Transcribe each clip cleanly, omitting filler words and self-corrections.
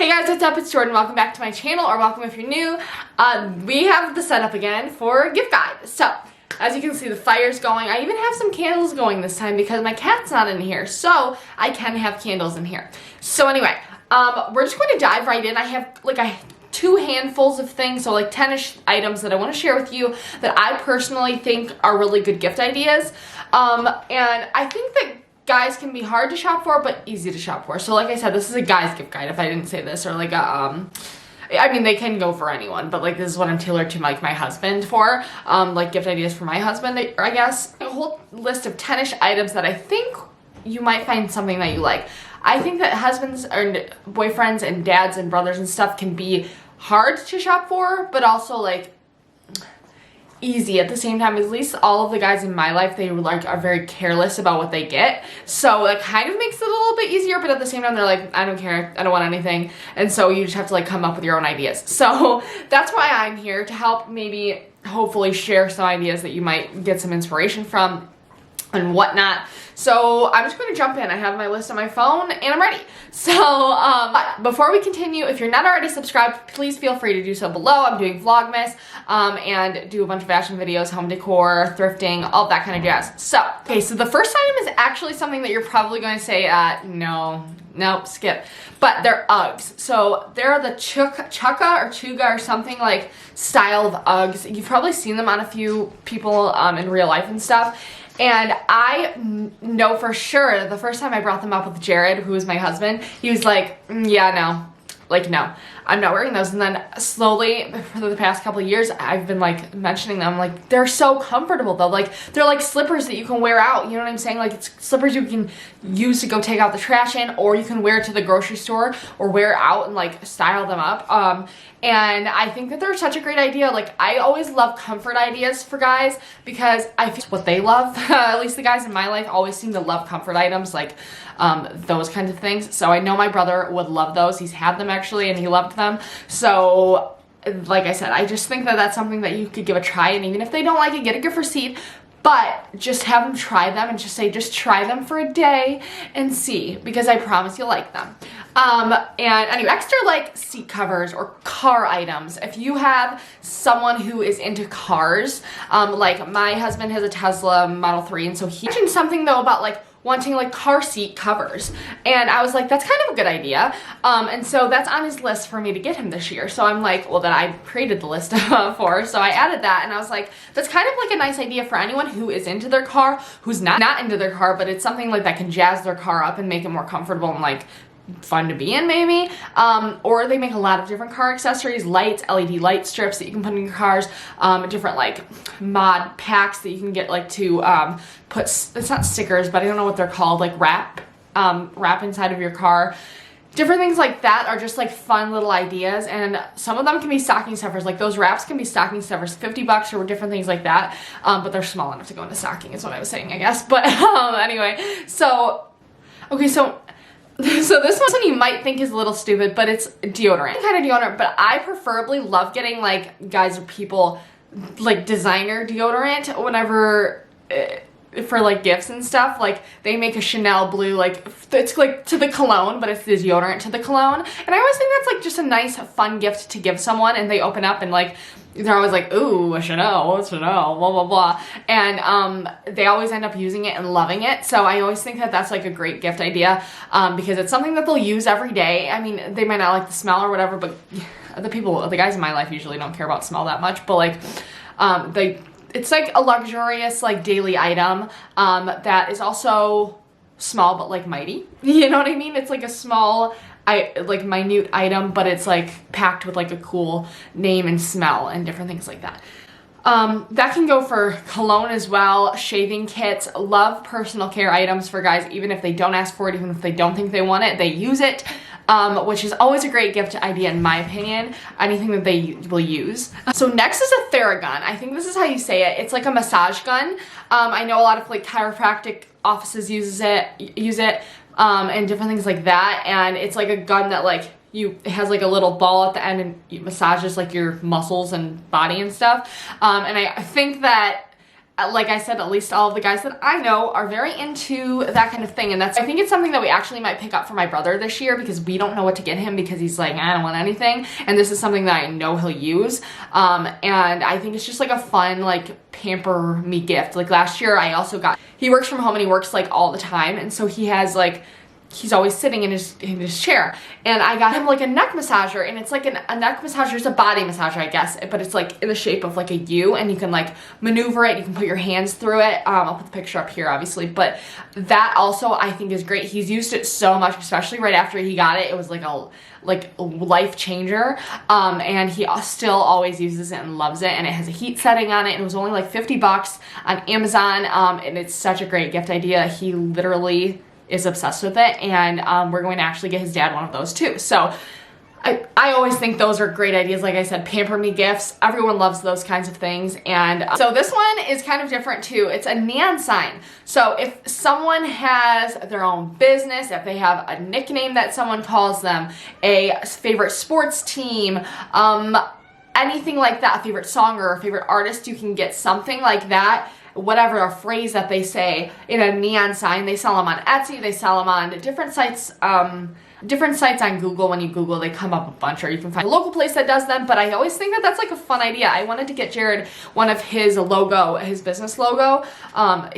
Hey guys, what's up? It's Jordan. Welcome back to my channel, or welcome if you're new. We have the setup again for a gift guide. So, as you can see, the fire's going. I even have some candles going this time because my cat's not in here, so I can have candles in here. So anyway, we're just going to dive right in. I have like two handfuls of things, so like 10-ish items that I want to share with you that I personally think are really good gift ideas. And I think that guys can be hard to shop for, but easy to shop for. So like I said, this is a guy's gift guide if I didn't say this, or like a, I mean, they can go for anyone, but like this is what I'm tailored to like my husband for, like gift ideas for my husband, I guess. A whole list of 10-ish items that I think you might find something that you like. I think that husbands and boyfriends and dads and brothers and stuff can be hard to shop for, but also like easy at the same time. At least all of the guys in my life, they like are very careless about what they get, so it kind of makes it a little bit easier, but at the same time they're like, I don't care, I don't want anything, and so you just have to like come up with your own ideas. So that's why I'm here, to help maybe hopefully share some ideas that you might get some inspiration from and whatnot. So I'm just going to jump in. I have my list on my phone and I'm ready. So but before we continue, if you're not already subscribed, please feel free to do so below. I'm doing Vlogmas and do a bunch of fashion videos, home decor, thrifting, all that kind of jazz. So, okay, so the first item is actually something that you're probably going to say, no, skip. But they're Uggs. So they're the Chukka or Chuga or something like style of Uggs. You've probably seen them on a few people in real life and stuff. And I know for sure the first time I brought them up with Jared, who is my husband, he was like, yeah, no. Like, no, I'm not wearing those. And then slowly, for the past couple of years, I've been like mentioning them. Like, they're so comfortable though. Like, they're like slippers that you can wear out. You know what I'm saying? Like, it's slippers you can use to go take out the trash in, or you can wear it to the grocery store or wear it out and like style them up. And I think that they're such a great idea. Like, I always love comfort ideas for guys because I feel what they love. At least the guys in my life always seem to love comfort items, like those kinds of things. So I know my brother would love those. He's had them actually and he loved them. So like I said, I just think that that's something that you could give a try, and even if they don't like it, get a gift receipt. But just have them try them and just say, just try them for a day and see, because I promise you'll like them. And anyway, extra like seat covers or car items. If you have someone who is into cars, like my husband has a Tesla Model 3, and so he mentioned something though about like wanting like car seat covers, and I was like, that's kind of a good idea, and so that's on his list for me to get him this year. So I'm like, well, that I created the list for, so I added that, and I was like, that's kind of like a nice idea for anyone who is into their car, who's not into their car, but it's something like that can jazz their car up and make it more comfortable and like fun to be in maybe. Or they make a lot of different car accessories, lights, LED light strips that you can put in your cars, different like mod packs that you can get like to put, it's not stickers, but I don't know what they're called, like wrap inside of your car. Different things like that are just like fun little ideas, and some of them can be stocking stuffers. Like those wraps can be stocking stuffers, $50 or different things like that, but they're small enough to go into stocking is what I was saying, I guess. But anyway, so okay, so this one you might think is a little stupid, but it's deodorant. Kind of deodorant, but I preferably love getting like guys or people like designer deodorant whenever for like gifts and stuff. Like they make a Chanel blue, like it's like to the cologne, but it's the deodorant to the cologne. And I always think that's like just a nice fun gift to give someone, and they open up and like they're always like, ooh, a Chanel, blah, blah, blah. And they always end up using it and loving it. So I always think that that's like a great gift idea, because it's something that they'll use every day. I mean, they might not like the smell or whatever, but the guys in my life usually don't care about smell that much. But like, it's like a luxurious like daily item that is also small but like mighty. You know what I mean? It's like a small, like minute item, but it's like packed with like a cool name and smell and different things like that. That can go for cologne as well, shaving kits. Love personal care items for guys, even if they don't ask for it, even if they don't think they want it, they use it, which is always a great gift idea in my opinion, anything that they will use. So next is a Theragun. I think this is how you say it. It's like a massage gun. I know a lot of like chiropractic offices use it, and different things like that, and it's like a gun that like it has like a little ball at the end, and it massages like your muscles and body and stuff. And I think that like I said, at least all of the guys that I know are very into that kind of thing, and I think it's something that we actually might pick up for my brother this year, because we don't know what to get him, because he's like, I don't want anything, and this is something that I know he'll use, and I think it's just like a fun, like, pamper me gift. Like last year I also got, he works from home and he works like all the time, and so he has like, he's always sitting in his chair, and I got him like a neck massager, and it's like a neck massager. It's a body massager, I guess, but it's like in the shape of like a U, and you can like maneuver it, you can put your hands through it. I'll put the picture up here obviously, but that also I think is great. He's used it so much, especially right after he got it. It was like a life changer, and he still always uses it and loves it, and it has a heat setting on it, and it was only like 50 bucks on Amazon, and it's such a great gift idea. He literally is obsessed with it, and we're going to actually get his dad one of those too. So I always think those are great ideas. Like I said, pamper me gifts. Everyone loves those kinds of things. And so this one is kind of different too. It's a neon sign. So if someone has their own business, if they have a nickname that someone calls them, a favorite sports team, anything like that, a favorite song or a favorite artist, you can get something like that, whatever, a phrase that they say in a neon sign. They sell them on Etsy, they sell them on different sites on Google. When you Google, they come up a bunch, or you can find a local place that does them, but I always think that that's like a fun idea. I wanted to get Jared one of his logo, his business logo,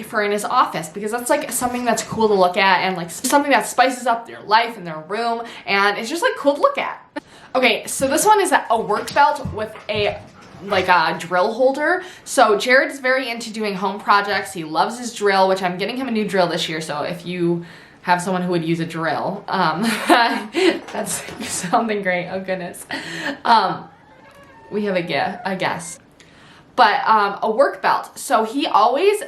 for in his office, because that's like something that's cool to look at, and like something that spices up their life and their room, and it's just like cool to look at. Okay, so this one is a work belt with a drill holder. So Jared is very into doing home projects. He loves his drill, which I'm getting him a new drill this year. So if you have someone who would use a drill, that's something great. Oh goodness. We have a guest. But a work belt. So he always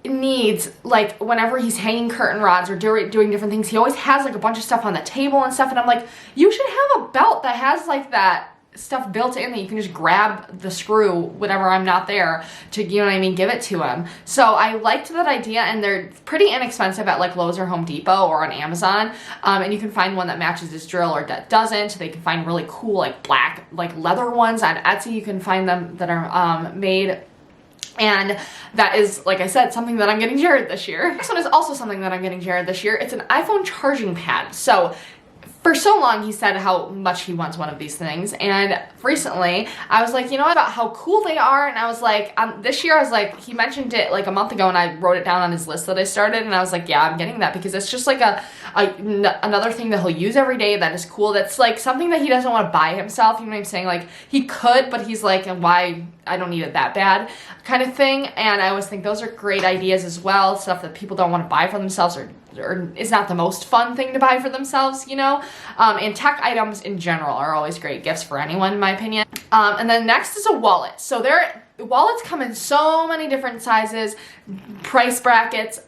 needs, like, whenever he's hanging curtain rods or doing different things, he always has like a bunch of stuff on the table and stuff, and I'm like, you should have a belt that has like that stuff built in that you can just grab the screw whenever I'm not there to, you know what I mean, give it to him. So I liked that idea, and they're pretty inexpensive at like Lowe's or Home Depot or on Amazon, and you can find one that matches his drill or that doesn't. They can find really cool like black like leather ones on Etsy. You can find them that are made. And that is, like I said, something that I'm getting Jared this year. This one is also something that I'm getting Jared this year. It's an iPhone charging pad. So for so long he said how much he wants one of these things, and recently I was like, you know what, about how cool they are, and I was like, this year I was like, he mentioned it like a month ago, and I wrote it down on his list that I started, and I was like, yeah, I'm getting that, because it's just like another thing that he'll use every day that is cool, that's like something that he doesn't want to buy himself, you know what I'm saying, like he could, but he's like, and why, I don't need it that bad kind of thing. And I always think those are great ideas as well, stuff that people don't want to buy for themselves, or is not the most fun thing to buy for themselves, you know. And tech items in general are always great gifts for anyone, in my opinion. And then next is a wallet. So wallets come in so many different sizes, price brackets,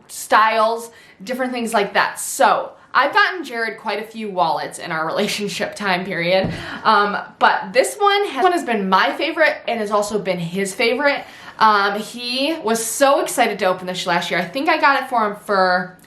styles, different things like that. So I've gotten Jared quite a few wallets in our relationship time period, but this one has been my favorite and has also been his favorite. He was so excited to open this last year. I think I got it for him for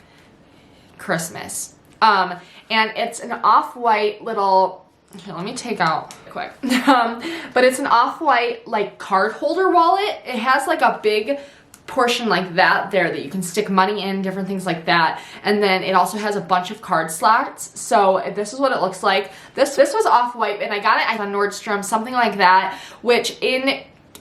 Christmas. And it's an off-white little, here, let me take out quick. But it's an off-white like card holder wallet. It has like a big portion like that there that you can stick money in, different things like that, and then it also has a bunch of card slots. So this is what it looks like. This was off-white, and I got it on Nordstrom, something like that, which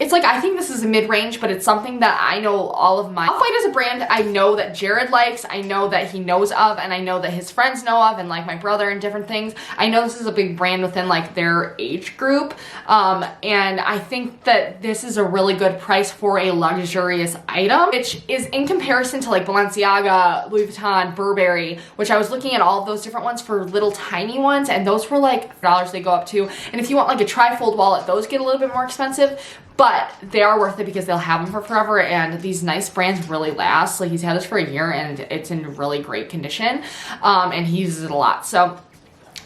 it's like, I think this is a mid-range, but it's something that I know all of my... Off-White is a brand I know that Jared likes, I know that he knows of, and I know that his friends know of, and like my brother and different things. I know this is a big brand within like their age group, and I think that this is a really good price for a luxurious item, which is in comparison to like Balenciaga, Louis Vuitton, Burberry, which I was looking at all of those different ones for little tiny ones, and those were like $4 they go up to. And if you want like a tri-fold wallet, those get a little bit more expensive, but they are worth it because they'll have them for forever, and these nice brands really last. Like, he's had this for a year and it's in really great condition, and he uses it a lot. So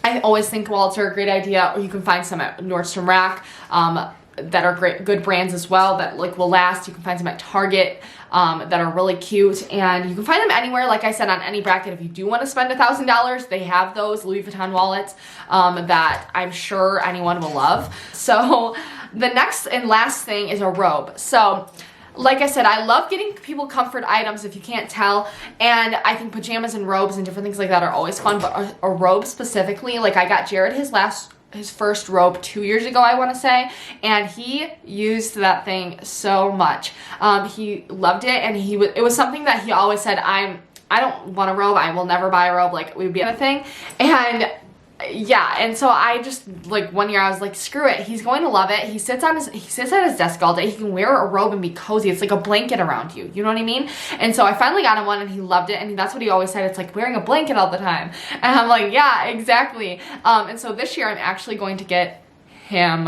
I always think wallets are a great idea, or you can find some at Nordstrom Rack that are good brands as well that like will last. You can find some at Target that are really cute, and you can find them anywhere, like I said, on any bracket. If you do want to spend $1,000, they have those Louis Vuitton wallets that I'm sure anyone will love. So the next and last thing is a robe. So like I said, I love getting people comfort items if you can't tell, and I think pajamas and robes and different things like that are always fun, but a robe specifically, like I got Jared his first robe 2 years ago, I want to say, and he used that thing so much. He loved it, and it was something that he always said, I don't want a robe, I will never buy a robe, like we would be a thing. And yeah, and so I just, like, one year I was like, screw it, he's going to love it. He sits at his desk all day. He can wear a robe and be cozy. It's like a blanket around you, you know what I mean? And so I finally got him one, and he loved it, and that's what he always said, it's like wearing a blanket all the time. And I'm like, yeah, exactly. And so this year I'm actually going to get him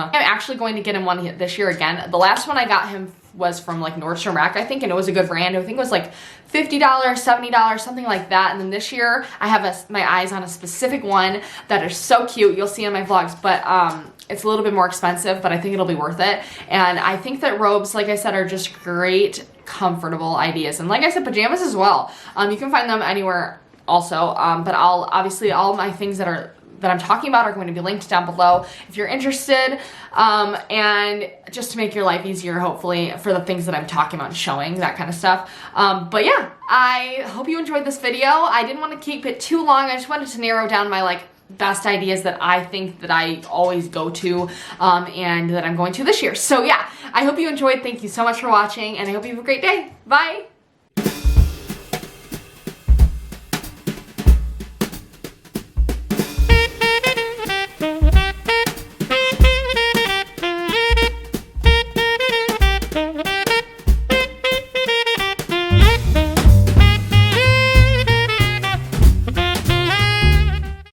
one this year again. The last one I got him was from like Nordstrom Rack, I think, and it was a good brand. I think it was like $50, $70, something like that. And then this year I have my eyes on a specific one that is so cute. You'll see in my vlogs, but it's a little bit more expensive, but I think it'll be worth it. And I think that robes, like I said, are just great, comfortable ideas. And like I said, pajamas as well. You can find them anywhere also, but obviously all my things that I'm talking about are going to be linked down below if you're interested, and just to make your life easier, hopefully, for the things that I'm talking about and showing, that kind of stuff. But yeah, I hope you enjoyed this video. I didn't want to keep it too long. I just wanted to narrow down my like best ideas that I think that I always go to, and that I'm going to this year. So yeah, I hope you enjoyed. Thank you so much for watching, and I hope you have a great day. Bye!